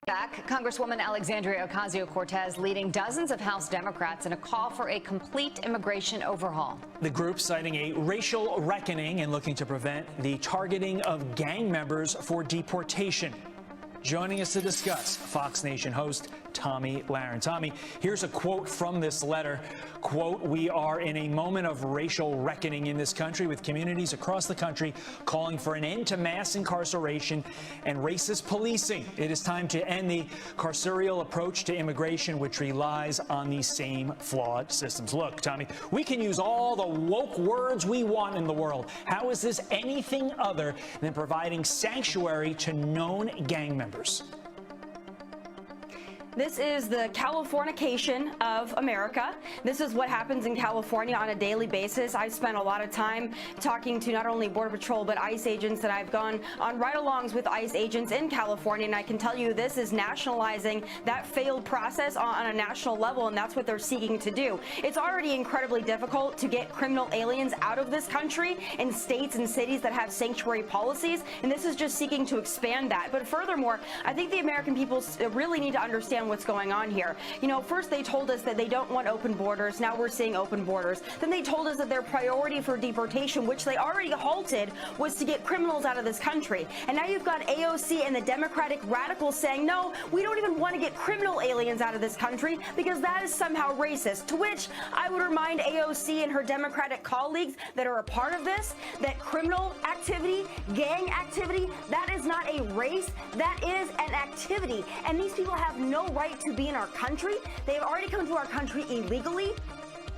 Back, Congresswoman Alexandria Ocasio-Cortez leading dozens of House Democrats in a call for a complete immigration overhaul. The group citing a racial reckoning and looking to prevent the targeting of gang members for deportation. Joining us to discuss, Fox Nation host Tomi Lahren. Tomi, here's a quote from this letter. Quote, "We are in a moment of racial reckoning in this country with communities across the country calling for an end to mass incarceration and racist policing. It is time to end the carceral approach to immigration, which relies on these same flawed systems." Look, Tomi, we can use all the woke words we want in the world. How is this anything other than providing sanctuary to known gang members? This is the Californication of America. This is what happens in California on a daily basis. I've spent a lot of time talking to not only Border Patrol but ICE agents, that I've gone on ride-alongs with ICE agents in California, and I can tell you this is nationalizing that failed process on a national level, and that's what they're seeking to do. It's already incredibly difficult to get criminal aliens out of this country in states and cities that have sanctuary policies, and this is just seeking to expand that. But furthermore, I think the American people really need to understand what's going on here. You know, first they told us that they don't want open borders. Now we're seeing open borders. Then they told us that their priority for deportation, which they already halted, was to get criminals out of this country. And now you've got AOC and the Democratic radicals saying, no, we don't even want to get criminal aliens out of this country because that is somehow racist. To which I would remind AOC and her Democratic colleagues that are a part of this, that criminal activity, gang activity, that is not a race, that is an activity. And these people have no right to be in our country. They've already come to our country illegally.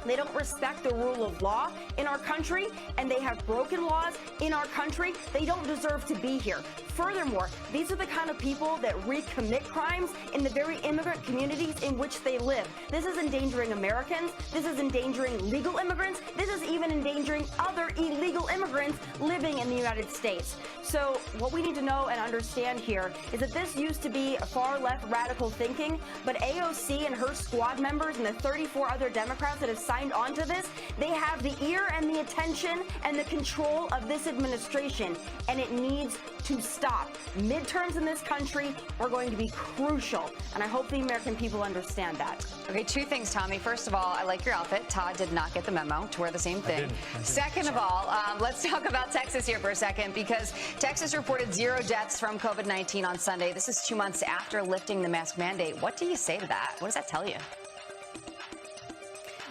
They don't respect the rule of law in our country, and they have broken laws in our country. They don't deserve to be here. Furthermore, these are the kind of people that recommit crimes in the very immigrant communities in which they live. This is endangering Americans. This is endangering legal immigrants. This is even endangering other illegal immigrants living in the United States. So what we need to know and understand here is that this used to be far left radical thinking, but AOC and her squad members and the 34 other Democrats that have signed on to this, they have the ear and the attention and the control of this administration, and it needs to stop. Midterms in this country are going to be crucial, and I hope the American people understand that. Okay, two things, Tomi. First of all, I like your outfit. Todd did not get the memo to wear the same thing. I did. Second of all, let's talk about Texas here for a second, because Texas reported 0 deaths from COVID-19 on Sunday. This is 2 months after lifting the mask mandate. What do you say to that? What does that tell you?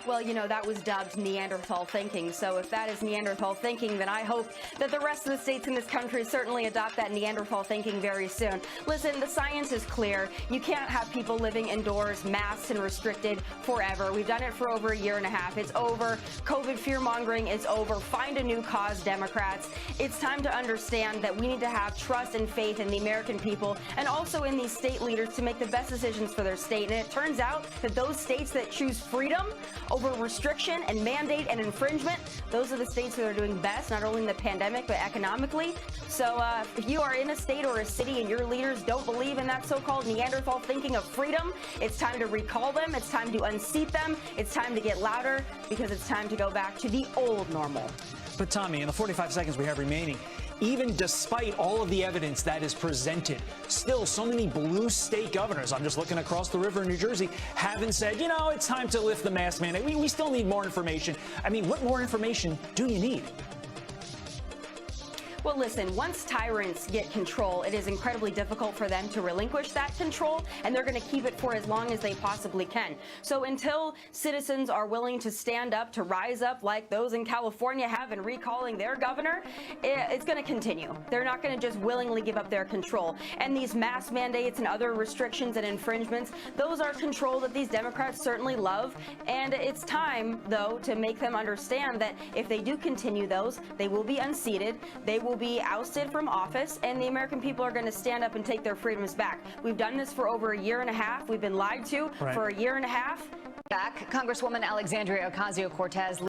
Well, you know, that was dubbed Neanderthal thinking. So if that is Neanderthal thinking, then I hope that the rest of the states in this country certainly adopt that Neanderthal thinking very soon. Listen, the science is clear. You can't have people living indoors, masked and restricted forever. We've done it for over a year and a half. It's over. COVID fear-mongering is over. Find a new cause, Democrats. It's time to understand that we need to have trust and faith in the American people and also in these state leaders to make the best decisions for their state. And it turns out that those states that choose freedom over restriction and mandate and infringement, those are the states that are doing best, not only in the pandemic, but economically. So if you are in a state or a city and your leaders don't believe in that so-called Neanderthal thinking of freedom, it's time to recall them. It's time to unseat them. It's time to get louder, because it's time to go back to the old normal. But Tomi, in the 45 seconds we have remaining, even despite all of the evidence that is presented, still so many blue state governors, I'm just looking across the river in New Jersey, haven't said, you know, it's time to lift the mask mandate. We still need more information. I mean, what more information do you need? Well, listen, once tyrants get control, it is incredibly difficult for them to relinquish that control, and they're going to keep it for as long as they possibly can. So until citizens are willing to stand up, to rise up like those in California have in recalling their governor, it's going to continue. They're not going to just willingly give up their control. And these mask mandates and other restrictions and infringements, those are control that these Democrats certainly love. And it's time, though, to make them understand that if they do continue those, they will be unseated, they will be ousted from office, and the American people are going to stand up and take their freedoms back. We've done this for over a year and a half. We've been lied to for a year and a half. Back, Congresswoman Alexandria Ocasio-Cortez